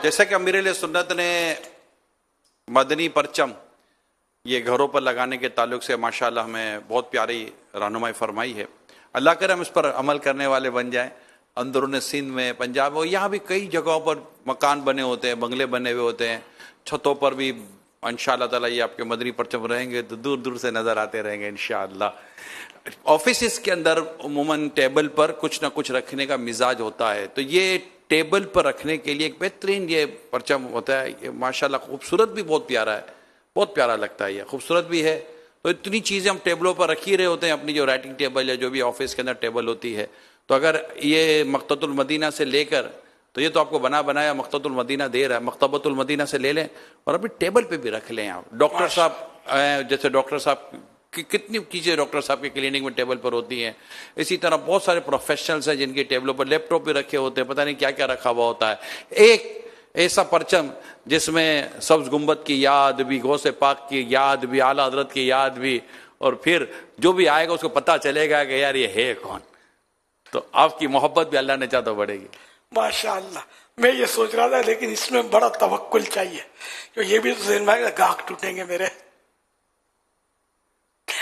جیسا کہ امیر علیہ سنت نے مدنی پرچم یہ گھروں پر لگانے کے تعلق سے ماشاءاللہ ہمیں بہت پیاری رہنمائی فرمائی ہے. اللہ کرے ہم اس پر عمل کرنے والے بن جائیں. اندرون سندھ میں، پنجاب میں، یہاں بھی کئی جگہوں پر مکان بنے ہوتے ہیں، بنگلے بنے ہوئے ہوتے ہیں، چھتوں پر بھی انشاءاللہ تعالیٰ یہ آپ کے مدنی پرچم رہیں گے تو دور دور سے نظر آتے رہیں گے انشاءاللہ. آفیسز کے اندر عموماً ٹیبل پر کچھ نہ کچھ رکھنے کا مزاج ہوتا ہے، تو یہ ٹیبل پر رکھنے کے لیے ایک بہترین یہ پرچم ہوتا ہے. یہ ماشاءاللہ خوبصورت بھی بہت پیارا ہے، بہت پیارا لگتا ہے، یہ خوبصورت بھی ہے. تو اتنی چیزیں ہم ٹیبلوں پر رکھ ہی رہے ہوتے ہیں، اپنی جو رائٹنگ ٹیبل ہے، جو بھی آفس کے اندر ٹیبل ہوتی ہے. تو اگر یہ مکتبۃ المدینہ سے لے کر، تو یہ تو آپ کو بنا بنایا مکتبۃ المدینہ دے رہا ہے، مکتبۃ المدینہ سے لے لیں اور اپنی ٹیبل پہ بھی رکھ لیں. آپ ڈاکٹر صاحب جیسے ڈاکٹر صاحب کتنی چیزیں ڈاکٹر صاحب کے کلینک میں ٹیبل پر ہوتی ہیں، اسی طرح بہت سارے پروفیشنلز ہیں جن کے ٹیبلوں پر لیپ ٹاپ بھی رکھے ہوتے ہیں، پتہ نہیں کیا کیا رکھا ہوا ہوتا ہے. ایک ایسا پرچم جس میں سبز گنبد کی یاد بھی، غوث پاک کی یاد بھی، اعلیٰ حضرت کی یاد بھی، اور پھر جو بھی آئے گا اس کو پتہ چلے گا کہ یار یہ ہے کون. تو آپ کی محبت بھی اللہ نے چاہا تو بڑھے گی. ماشاءاللہ. میں یہ سوچ رہا تھا لیکن اس میں بڑا توکل چاہیے، کہ یہ بھی تو ذہن میں آئے گا گاہک ٹوٹیں گے میرے.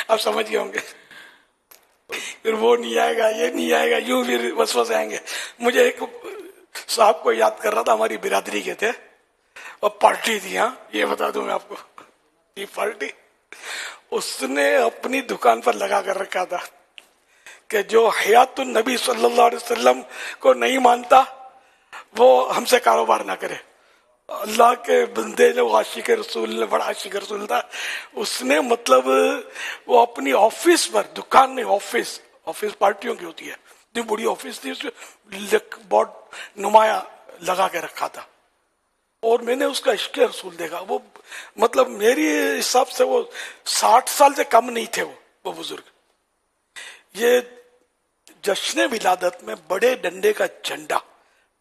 آپ سمجھ گئے ہوں گے، پھر وہ نہیں آئے گا، یہ نہیں آئے گا، یوں بھی وسوسے آئیں گے. مجھے ایک صاحب کو یاد کر رہا تھا، ہماری برادری کے تھے اور پارٹی تھی. ہاں یہ بتا دوں میں آپ کو، یہ پارٹی اس نے اپنی دکان پر لگا کر رکھا تھا کہ جو حیات النبی صلی اللہ علیہ وسلم کو نہیں مانتا وہ ہم سے کاروبار نہ کرے. اللہ کے بندے جو عاشق رسول نے، بڑا عاشق رسول تھا. اس نے مطلب وہ اپنی آفس پر، دکان نہیں، آفس پارٹیوں کی ہوتی ہے، اتنی بڑی آفس تھی، اس میں بورڈ نمایاں لگا کے رکھا تھا. اور میں نے اس کا عشق رسول دیکھا. وہ مطلب میری حساب سے وہ 60 سال سے کم نہیں تھے وہ بزرگ. یہ جشن ولادت میں بڑے ڈنڈے کا جھنڈا،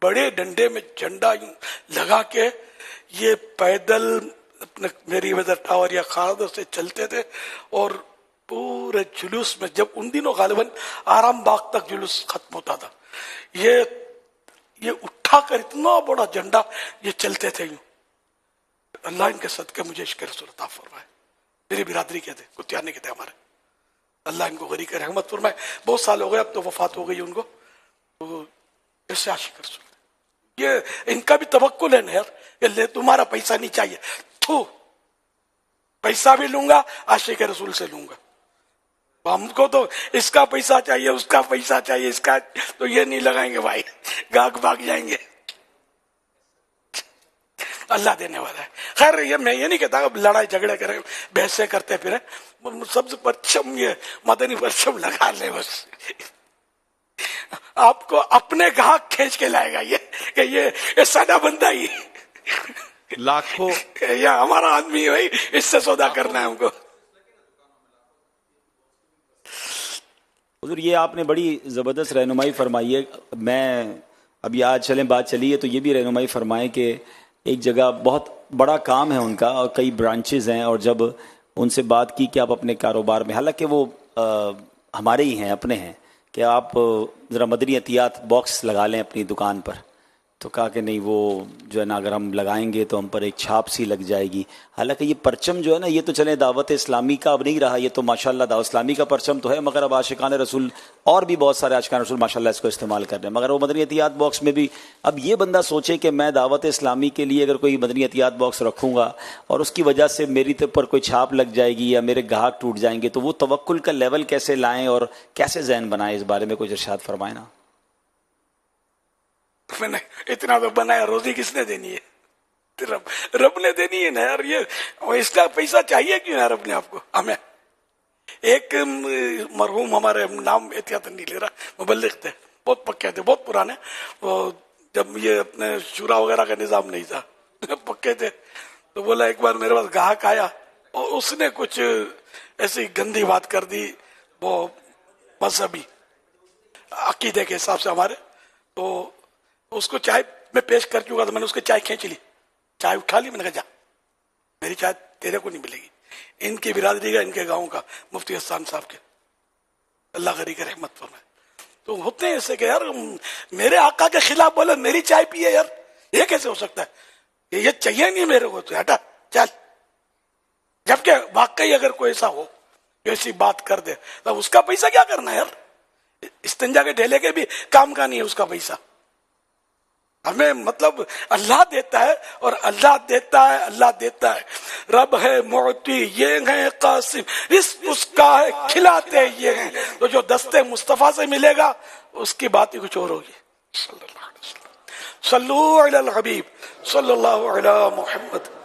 بڑے ڈنڈے میں جھنڈا لگا کے یہ پیدل اپنے میری ویدر ٹاور یا خاردر سے چلتے تھے، اور پورے جلوس میں، جب ان دنوں غالباً آرام باغ تک جلوس ختم ہوتا تھا، یہ اٹھا کر اتنا بڑا جھنڈا یہ چلتے تھے یوں. اللہ ان کے صدقے مجھے عشق رسول عطا فرمائے. میری برادری کے تھے، کتیانے کے تھے ہمارے. اللہ ان کو غریق رحمت فرمائے. بہت سال ہو گئے، اب تو وفات ہو گئی ان کو. تو ایسے عاشق رسول، یہ ان کا بھی توکل ہے نا یار، کہ لے تمہارا پیسہ نہیں چاہیے، تو پیسہ بھی لوں گا، عاشق رسول سے لوں گا. ہم کو تو اس کا پیسہ چاہیے، اس کا پیسہ چاہیے، اس کا تو یہ نہیں لگائیں گے بھائی، گاہک بھاگ جائیں گے. اللہ دینے والا ہے. خیر یہ میں یہ نہیں کہتا کہ لڑائی جھگڑے کریں، بحثیں کرتے پھریں. سب سے پرچم یہ مدنی پرچم لگا لیں بس. آپ کو اپنے گاہک کھینچ کے لائے گا یہ، کہ یہ سادہ بندہ ہی لاکھوں یا ہمارا آدمی ہے بھائی، اس سے سودا کرنا ہے ہم کو. حضور یہ آپ نے بڑی زبردست رہنمائی فرمائی ہے. میں ابھی آج چلیں بات چلی ہے تو یہ بھی رہنمائی فرمائیں کہ ایک جگہ بہت بڑا کام ہے ان کا اور کئی برانچز ہیں، اور جب ان سے بات کی کہ آپ اپنے کاروبار میں، حالانکہ وہ ہمارے ہی ہیں، اپنے ہیں، کہ آپ ذرا مدنی عطیات باکس لگا لیں اپنی دکان پر. تو کہا کہ نہیں، وہ جو ہے نا اگر ہم لگائیں گے تو ہم پر ایک چھاپ سی لگ جائے گی. حالانکہ یہ پرچم جو ہے نا، یہ تو چلیں دعوت اسلامی کا اب نہیں رہا، یہ تو ماشاءاللہ دعوت اسلامی کا پرچم تو ہے، مگر اب عاشقان رسول اور بھی بہت سارے عاشقان رسول ماشاءاللہ اس کو استعمال کر رہے ہیں. مگر وہ مدنی عطیات باکس میں بھی اب یہ بندہ سوچے کہ میں دعوت اسلامی کے لیے اگر کوئی مدنی عطیات باکس رکھوں گا اور اس کی وجہ سے میری پر کوئی چھاپ لگ جائے گی یا میرے گاہک ٹوٹ جائیں گے، تو وہ توکل کا لیول کیسے لائیں اور کیسے ذہن بنائیں، اس بارے میں کچھ ارشاد فرمائیں نا. میں نے اتنا تو بنایا، روزی کس نے دینی ہے؟ رب نے دینی ہے نا یار. یہ اس کا پیسہ چاہیے کیوں یار اپنے آپ کو ہمیں. ایک مرحوم ہمارے نام احتیاط نہیں لے رہا، مبلغ تھے، بہت پکے تھے، بہت پرانے. وہ جب یہ اپنے شورا وغیرہ کا نظام نہیں تھا، پکے تھے. تو بولا ایک بار میرے پاس گاہک آیا اور اس نے کچھ ایسی گندی بات کر دی، وہ مذہبی عقیدے کے حساب سے ہمارے. تو اس کو چائے میں پیش کر چکا، تو میں نے اس کی چائے کھینچ لی، چائے اٹھا لی. میں نے کہا جا، میری چائے تیرے کو نہیں ملے گی. ان کی برادری کا، ان کے گاؤں کا مفتی حسان صاحب کے، اللہ غریق رحمت فرمائے. تو ہوتے ہیں ایسے کہ یار میرے آقا کے خلاف بولے، میری چائے پیے یار، یہ کیسے ہو سکتا ہے؟ یہ چاہیے نہیں میرے کو، تو ہٹا چل. جبکہ واقعی اگر کوئی ایسا ہو جو ایسی بات کر دے تو اس کا پیسہ کیا کرنا ہے یار؟ استنجا کے ڈھیلے کے بھی کام کا نہیں ہے اس کا پیسہ. ہمیں مطلب اللہ دیتا ہے، اور اللہ دیتا ہے، اللہ دیتا ہے. رب ہے معطی، یہ ہے قاسم، اس کا ہے کھلاتے یہ ہیں. تو جو دستے مصطفیٰ سے ملے گا اس کی بات ہی کچھ اور ہوگی. صلی اللہ علیہ وسلم. صلو علی الحبیب صلی اللہ علی محمد.